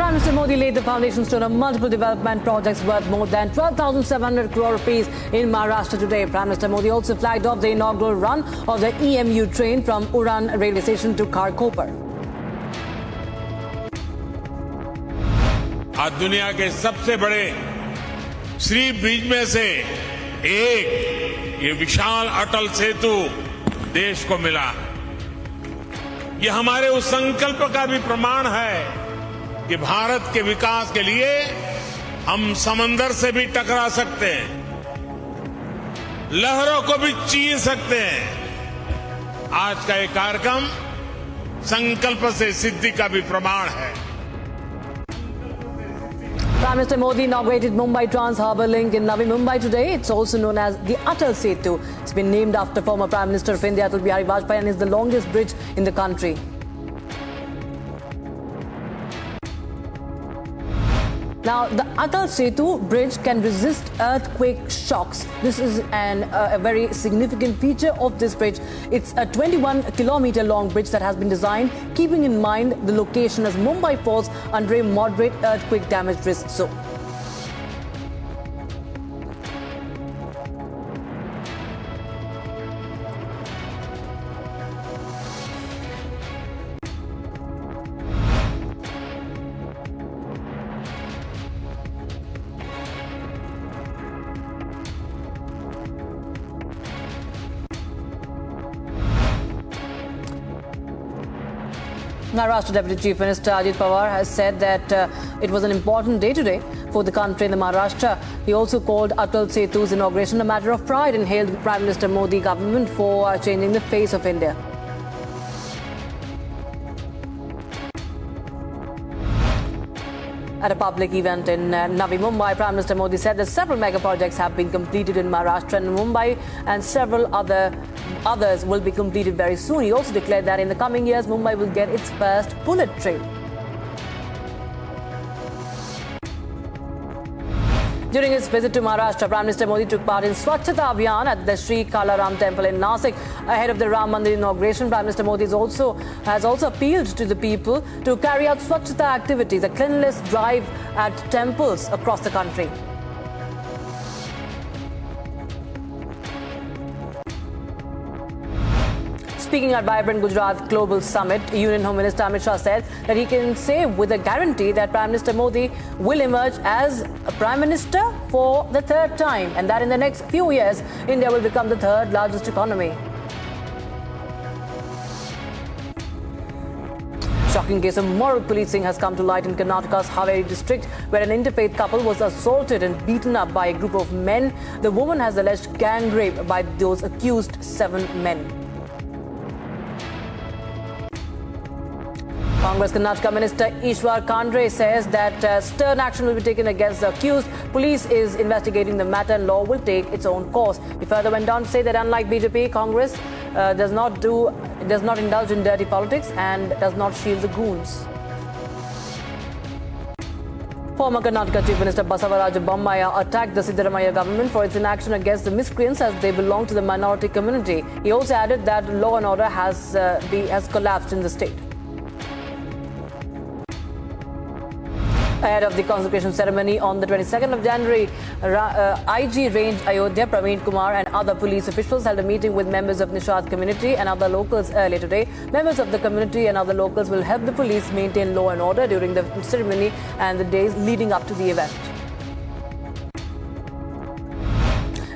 Prime Minister Modi laid the foundation stone of multiple development projects worth more than 12,700 crore rupees in Maharashtra today. Prime Minister Modi also flagged off the inaugural run of the EMU train from Uran railway station to Kharkopar. आज दुनिया के सबसे बड़े Shri bridge में से एक ये विशाल अटल सेतु देश को मिला है। ये हमारे उस संकल्प का भी प्रमाण है कि भारत के विकास के लिए हम समंदर से भी टकरा सकते हैं, लहरों को भी चीर सकते हैं। आज का ये कार्यक्रम संकल्प से सिद्धि का भी प्रमाण है। Prime Minister Modi inaugurated Mumbai Trans-Harbour Link in Navi Mumbai today. It's also known as the Atal Setu. It's been named after former Prime Minister of India, Atal Bihari Vajpayee, and is the longest bridge in the country. Now, the Atal Setu bridge can resist earthquake shocks. This is a very significant feature of this bridge. It's a 21-kilometer long bridge that has been designed keeping in mind the location as Mumbai falls under a moderate earthquake damage risk zone. Maharashtra Deputy Chief Minister Ajit Pawar has said that it was an important day today for the country in the Maharashtra. He also called Atal Setu's inauguration a matter of pride and hailed the Prime Minister Modi government for changing the face of India. At a public event in Navi Mumbai, Prime Minister Modi said that several mega projects have been completed in Maharashtra and Mumbai, and several others will be completed very soon. He also declared that in the coming years, Mumbai will get its first bullet train. During his visit to Maharashtra, Prime Minister Modi took part in Swachhata Abhiyan at the Sri Kalaram Temple in Nasik. Ahead of the Ram Mandir inauguration, Prime Minister Modi has also appealed to the people to carry out Swachhata activities, a cleanliness drive at temples across the country. Speaking at Vibrant Gujarat Global Summit, Union Home Minister Amit Shah said that he can say with a guarantee that Prime Minister Modi will emerge as a Prime Minister for the third time, and that in the next few years, India will become the third largest economy. Shocking case of moral policing has come to light in Karnataka's Haveri district, where an interfaith couple was assaulted and beaten up by a group of men. The woman has alleged gang rape by those accused 7 men. Congress Karnataka Minister Ishwar Khandre says that stern action will be taken against the accused. Police is investigating the matter and law will take its own course. He further went on to say that unlike BJP, Congress does not indulge in dirty politics and does not shield the goons. Former Karnataka Chief Minister Basavaraj Bommaya attacked the Siddaramaiah government for its inaction against the miscreants as they belong to the minority community. He also added that law and order has collapsed in the state. Ahead of the consecration ceremony on the 22nd of January, IG Range Ayodhya Praveen Kumar and other police officials held a meeting with members of Nishad community and other locals earlier today. Members of the community and other locals will help the police maintain law and order during the ceremony and the days leading up to the event.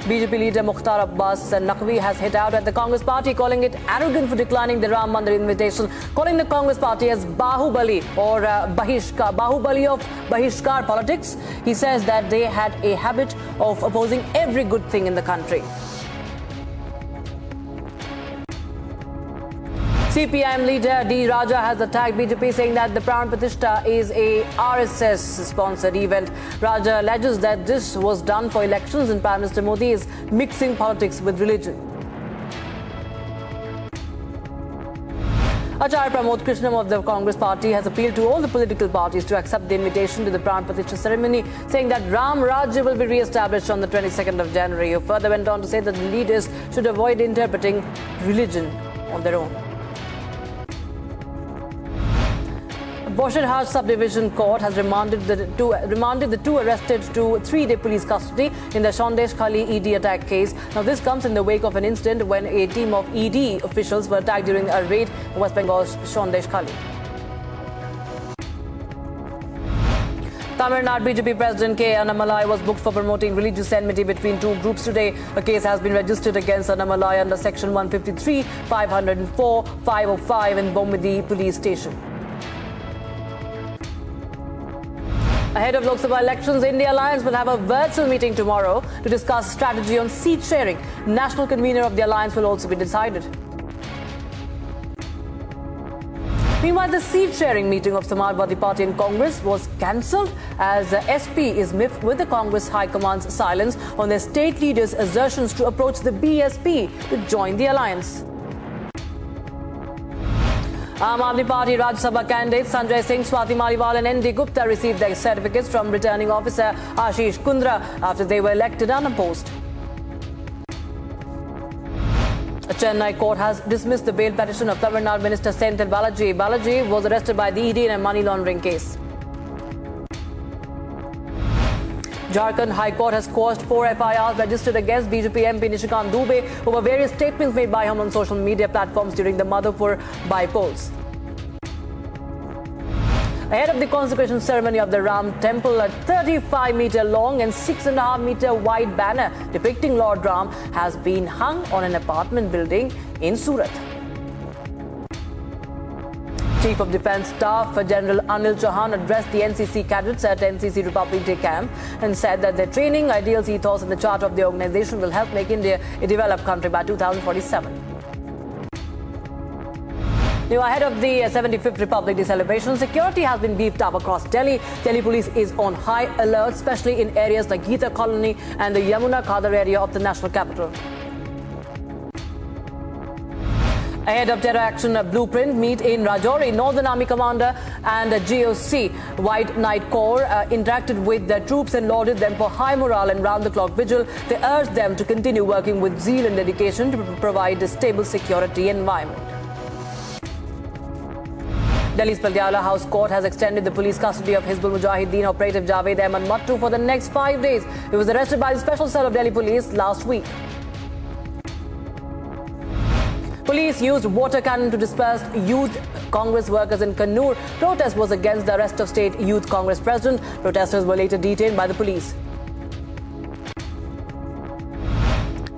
BJP leader Mukhtar Abbas Naqvi has hit out at the Congress party, calling it arrogant for declining the Ram Mandir invitation, calling the Congress party as Bahubali or Bahubali of Bahishkar politics. He says that they had a habit of opposing every good thing in the country. CPIM leader D. Raja has attacked BJP, saying that the Pran Pratishtha is a RSS-sponsored event. Raja alleges that this was done for elections and Prime Minister Modi is mixing politics with religion. Acharya Pramod Krishnam of the Congress party has appealed to all the political parties to accept the invitation to the Pran Pratishtha ceremony, saying that Ram Rajya will be re-established on the 22nd of January. He further went on to say that the leaders should avoid interpreting religion on their own. Bosherhaj Subdivision Court has remanded the two arrested to 3-day police custody in the Sandesh Khali ED attack case. Now, this comes in the wake of an incident when a team of ED officials were attacked during a raid in West Bengal's Sandesh Khali. Tamil Nadu BJP President K. Annamalai was booked for promoting religious enmity between two groups today. A case has been registered against Annamalai under Section 153, 504, 505 in Bombadi Police Station. Ahead of Lok Sabha elections, India Alliance will have a virtual meeting tomorrow to discuss strategy on seat sharing. National convener of the alliance will also be decided. Meanwhile, the seat-sharing meeting of Samajwadi Party and Congress was cancelled as SP is miffed with the Congress High Command's silence on their state leaders' assertions to approach the BSP to join the alliance. Aam Aadmi Party Rajya Sabha candidates Sanjay Singh, Swati Maliwal and N.D. Gupta received their certificates from returning officer Ashish Kundra after they were elected unopposed. A Chennai court has dismissed the bail petition of Tamil Nadu Minister Senthil Balaji. Balaji was arrested by the ED in a money laundering case. Jharkhand High Court has quashed 4 FIRs registered against BJP MP Nishikant Dubey over various statements made by him on social media platforms during the Madhupur by-polls. Ahead of the consecration ceremony of the Ram Temple, a 35-meter long and 6.5-meter wide banner depicting Lord Ram has been hung on an apartment building in Surat. Chief of Defence Staff General Anil Chauhan addressed the NCC cadets at NCC Republic Day camp and said that their training, ideals, ethos and the charter of the organisation will help make India a developed country by 2047. Now, ahead of the 75th Republic Day celebration, security has been beefed up across Delhi. Delhi police is on high alert, especially in areas like Geeta Colony and the Yamuna Khadar area of the national capital. Ahead of terror action blueprint meet in Rajouri, Northern Army Commander and GOC White Knight Corps interacted with the troops and lauded them for high morale and round-the-clock vigil. They urged them to continue working with zeal and dedication to provide a stable security environment. Delhi's Patiala House Court has extended the police custody of Hizbul Mujahideen operative Javed Ahmad Mattu for the next 5 days. He was arrested by the Special Cell of Delhi Police last week. Police used water cannon to disperse youth Congress workers in Kannur. Protest was against the arrest of State Youth Congress President. Protesters were later detained by the police.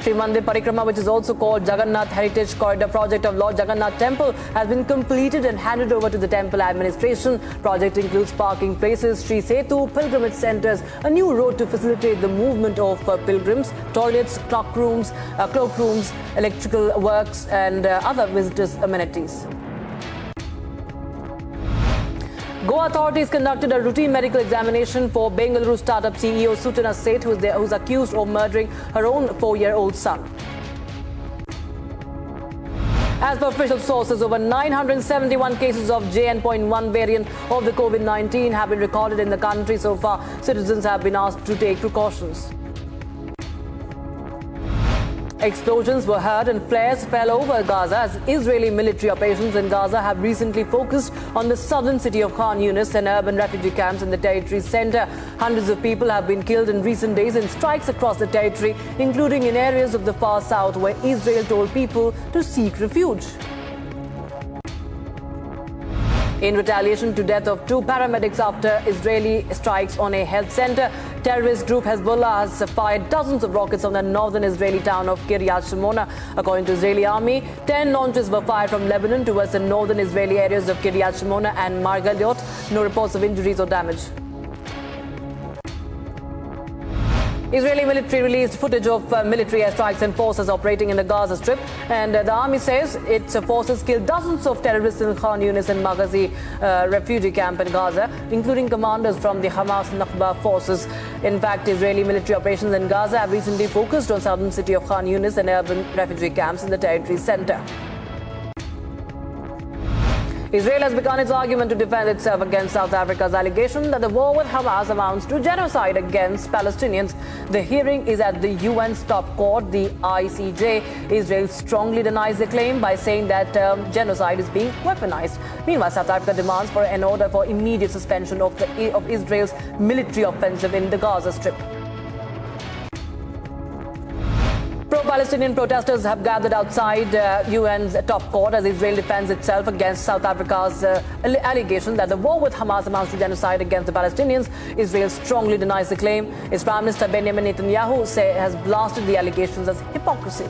Sri Mandir Parikrama, which is also called Jagannath Heritage Corridor project of Lord Jagannath Temple, has been completed and handed over to the temple administration. Project includes parking places, Sri Setu, pilgrimage centres, a new road to facilitate the movement of pilgrims, toilets, cloakrooms, electrical works and other visitors' amenities. Goa authorities conducted a routine medical examination for Bengaluru startup CEO Sutana Seth, who's accused of murdering her own 4-year-old son. As per official sources, over 971 cases of JN.1 variant of the COVID-19 have been recorded in the country so far. Citizens have been asked to take precautions. Explosions were heard and flares fell over Gaza as Israeli military operations in Gaza have recently focused on the southern city of Khan Yunis and urban refugee camps in the territory's center. Hundreds of people have been killed in recent days in strikes across the territory, including in areas of the far south where Israel told people to seek refuge. In retaliation to death of 2 paramedics after Israeli strikes on a health center, terrorist group Hezbollah has fired dozens of rockets on the northern Israeli town of Kiryat Shimona. According to Israeli army, 10 launches were fired from Lebanon towards the northern Israeli areas of Kiryat Shimona and Margaliot. No reports of injuries or damage. Israeli military released footage of military airstrikes and forces operating in the Gaza Strip, and the army says its forces killed dozens of terrorists in Khan Yunis and Maghazi refugee camp in Gaza, including commanders from the Hamas Nakba forces. In fact, Israeli military operations in Gaza have recently focused on southern city of Khan Yunis and urban refugee camps in the territory's center. Israel has begun its argument to defend itself against South Africa's allegation that the war with Hamas amounts to genocide against Palestinians. The hearing is at the UN's top court, the ICJ. Israel strongly denies the claim by saying that genocide is being weaponized. Meanwhile, South Africa demands for an order for immediate suspension of Israel's military offensive in the Gaza Strip. Pro-Palestinian protesters have gathered outside UN's top court as Israel defends itself against South Africa's allegation that the war with Hamas amounts to genocide against the Palestinians. Israel strongly denies the claim. Its Prime Minister Benjamin Netanyahu has blasted the allegations as hypocrisy.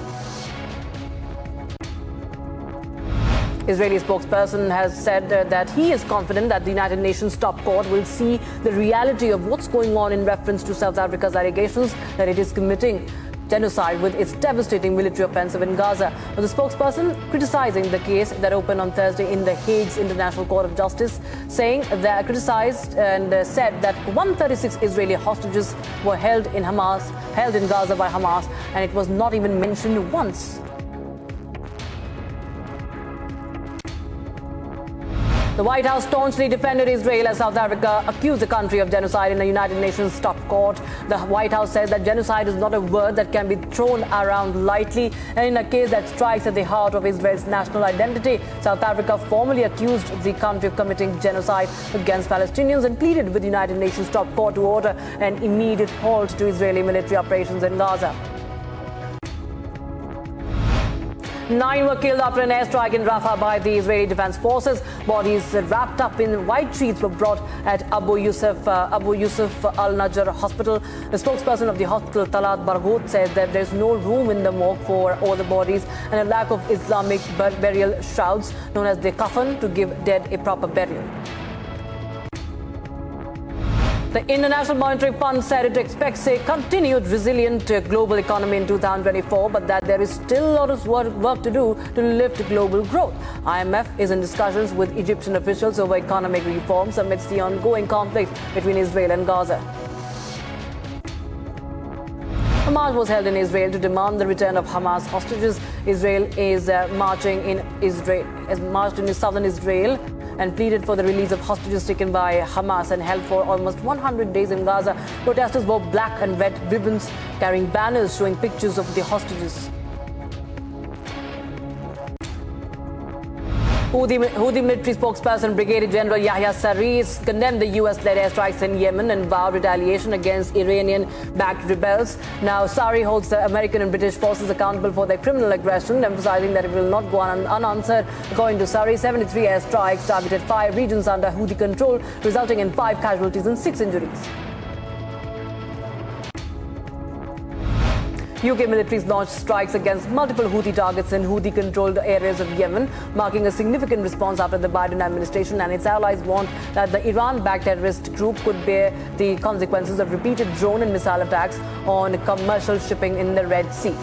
Israeli spokesperson has said that he is confident that the United Nations top court will see the reality of what's going on in reference to South Africa's allegations that it is committing genocide with its devastating military offensive in Gaza. But the spokesperson criticizing the case that opened on Thursday in The Hague's International Court of Justice, criticized and said that 136 Israeli hostages were held in Gaza by Hamas, and it was not even mentioned once. The White House staunchly defended Israel as South Africa accused the country of genocide in the United Nations top court. The White House said that genocide is not a word that can be thrown around lightly, and in a case that strikes at the heart of Israel's national identity, South Africa formally accused the country of committing genocide against Palestinians and pleaded with the United Nations top court to order an immediate halt to Israeli military operations in Gaza. 9 were killed after an airstrike in Rafah by the Israeli Defense Forces. Bodies wrapped up in white sheets were brought at Abu Yusuf al-Najjar Hospital. The spokesperson of the hospital, Talat Barghouth, said that there's no room in the morgue for all the bodies and a lack of Islamic burial shrouds, known as the coffin, to give dead a proper burial. The International Monetary Fund said it expects a continued resilient global economy in 2024, but that there is still a lot of work to do to lift global growth. IMF is in discussions with Egyptian officials over economic reforms amidst the ongoing conflict between Israel and Gaza. A march was held in Israel to demand the return of Hamas hostages. Israel is marched in southern Israel and pleaded for the release of hostages taken by Hamas and held for almost 100 days in Gaza. Protesters wore black and red ribbons, carrying banners showing pictures of the hostages. Houthi military spokesperson Brigadier General Yahya Saree condemned the US-led airstrikes in Yemen and vowed retaliation against Iranian-backed rebels. Now, Saree holds the American and British forces accountable for their criminal aggression, emphasizing that it will not go unanswered. According to Saree, 73 airstrikes targeted 5 regions under Houthi control, resulting in 5 casualties and 6 injuries. UK militaries launched strikes against multiple Houthi targets in Houthi-controlled areas of Yemen, marking a significant response after the Biden administration and its allies warned that the Iran-backed terrorist group could bear the consequences of repeated drone and missile attacks on commercial shipping in the Red Sea.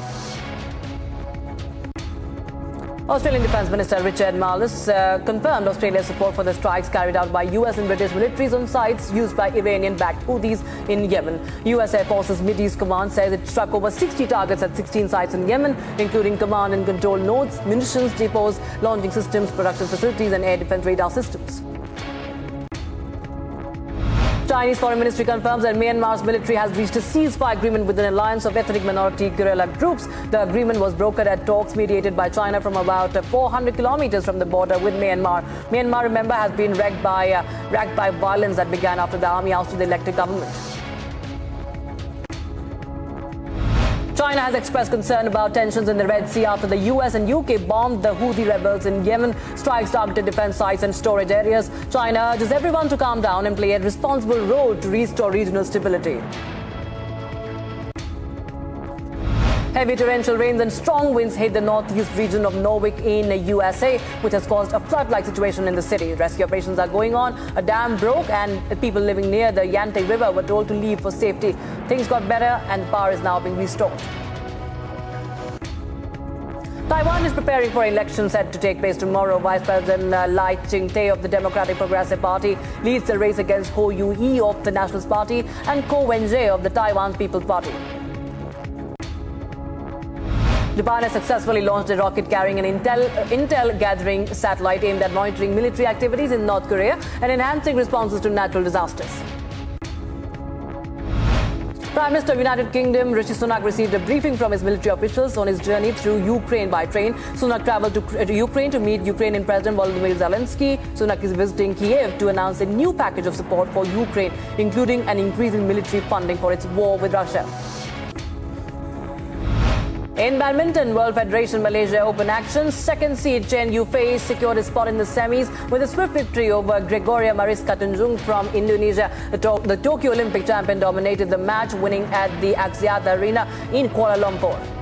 Australian Defence Minister Richard Marles confirmed Australia's support for the strikes carried out by US and British militaries on sites used by Iranian-backed Houthis in Yemen. US Air Force's Mideast Command says it struck over 60 targets at 16 sites in Yemen, including command and control nodes, munitions depots, launching systems, production facilities and air defence radar systems. Chinese Foreign Ministry confirms that Myanmar's military has reached a ceasefire agreement with an alliance of ethnic minority guerrilla groups. The agreement was brokered at talks mediated by China from about 400 kilometers from the border with Myanmar. Myanmar, remember, has been racked by violence that began after the army ousted the elected government. China has expressed concern about tensions in the Red Sea after the US and UK bombed the Houthi rebels in Yemen. Strikes targeted defense sites and storage areas. China urges everyone to calm down and play a responsible role to restore regional stability. Heavy torrential rains and strong winds hit the northeast region of Norwich in the USA, which has caused a flood-like situation in the city. Rescue operations are going on. A dam broke and people living near the Yangtze River were told to leave for safety. Things got better and power is now being restored. Taiwan is preparing for elections set to take place tomorrow. Vice President Lai Ching-te of the Democratic Progressive Party leads the race against Ho Yu-hee of the Nationalist Party and Ko Wen-je of the Taiwan People's Party. Japan has successfully launched a rocket carrying an intel gathering satellite aimed at monitoring military activities in North Korea and enhancing responses to natural disasters. Prime Minister of United Kingdom Rishi Sunak received a briefing from his military officials on his journey through Ukraine by train. Sunak travelled to Ukraine to meet Ukrainian President Volodymyr Zelensky. Sunak is visiting Kiev to announce a new package of support for Ukraine, including an increase in military funding for its war with Russia. In badminton, World Federation Malaysia Open action, second seed Chen Yufei secured his spot in the semis with a swift victory over Gregoria Mariska Tunjung from Indonesia. The Tokyo Olympic champion dominated the match, winning at the Axiata Arena in Kuala Lumpur.